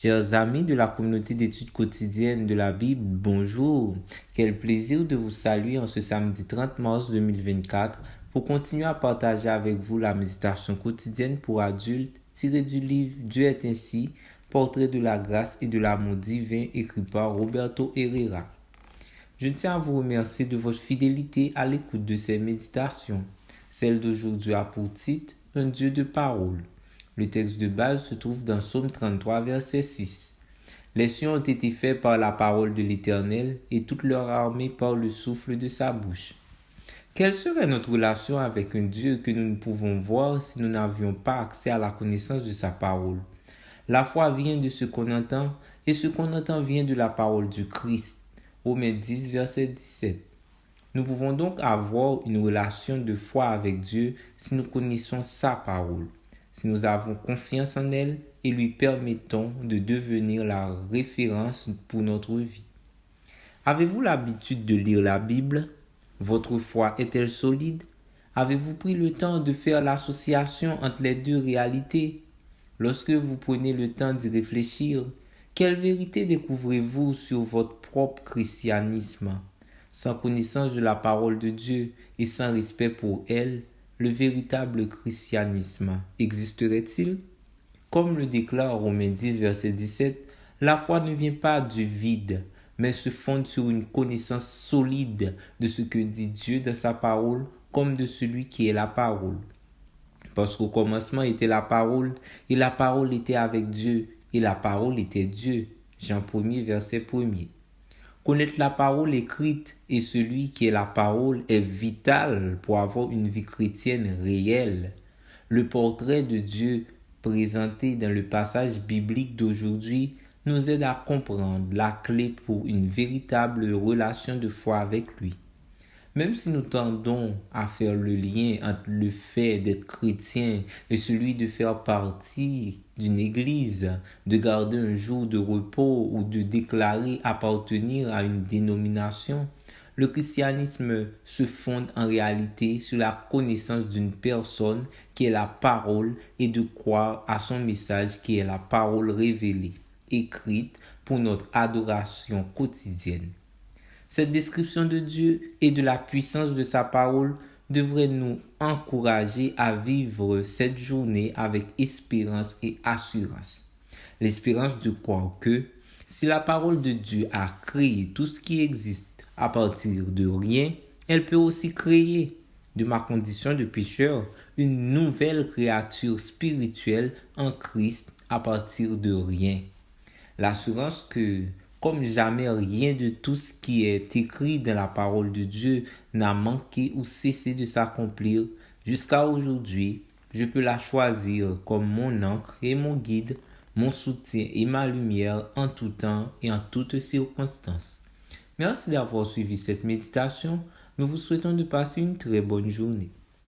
Chers amis de la communauté d'études quotidiennes de la Bible, bonjour. Quel plaisir de vous saluer en ce samedi 30 mars 2024 pour continuer à partager avec vous la méditation quotidienne pour adultes tirée du livre Dieu est ainsi, portrait de la grâce et de l'amour divin écrit par Roberto Herrera. Je tiens à vous remercier de votre fidélité à l'écoute de ces méditations. Celle d'aujourd'hui a pour titre Un Dieu de parole. Le texte de base se trouve dans Psaume 33, verset 6. Les cieux ont été faits par la parole de l'Éternel et toute leur armée par le souffle de sa bouche. Quelle serait notre relation avec un Dieu que nous ne pouvons voir si nous n'avions pas accès à la connaissance de sa parole? La foi vient de ce qu'on entend et ce qu'on entend vient de la parole du Christ. Romains 10, verset 17. Nous pouvons donc avoir une relation de foi avec Dieu si nous connaissons sa parole, si nous avons confiance en elle et lui permettons de devenir la référence pour notre vie. Avez-vous l'habitude de lire la Bible? Votre foi est-elle solide? Avez-vous pris le temps de faire l'association entre les deux réalités? Lorsque vous prenez le temps d'y réfléchir, quelle vérité découvrez-vous sur votre propre christianisme? Sans connaissance de la parole de Dieu et sans respect pour elle, le véritable christianisme existerait-il? Comme le déclare Romains 10, verset 17, la foi ne vient pas du vide, mais se fonde sur une connaissance solide de ce que dit Dieu dans sa parole comme de celui qui est la parole. Parce qu'au commencement était la parole, et la parole était avec Dieu, et la parole était Dieu. Jean 1er, verset 1er. Connaître la parole écrite et celui qui est la parole est vital pour avoir une vie chrétienne réelle. Le portrait de Dieu présenté dans le passage biblique d'aujourd'hui nous aide à comprendre la clé pour une véritable relation de foi avec lui. Même si nous tendons à faire le lien entre le fait d'être chrétien et celui de faire partie d'une église, de garder un jour de repos ou de déclarer appartenir à une dénomination, le christianisme se fonde en réalité sur la connaissance d'une personne qui est la parole et de croire à son message qui est la parole révélée, écrite pour notre adoration quotidienne. Cette description de Dieu et de la puissance de sa parole devrait nous encourager à vivre cette journée avec espérance et assurance. L'espérance de croire que si la parole de Dieu a créé tout ce qui existe à partir de rien, elle peut aussi créer, de ma condition de pécheur, une nouvelle créature spirituelle en Christ à partir de rien. L'assurance que comme jamais rien de tout ce qui est écrit dans la parole de Dieu n'a manqué ou cessé de s'accomplir jusqu'à aujourd'hui, je peux la choisir comme mon encre et mon guide, mon soutien et ma lumière en tout temps et en toutes circonstances. Merci d'avoir suivi cette méditation. Nous vous souhaitons de passer une très bonne journée.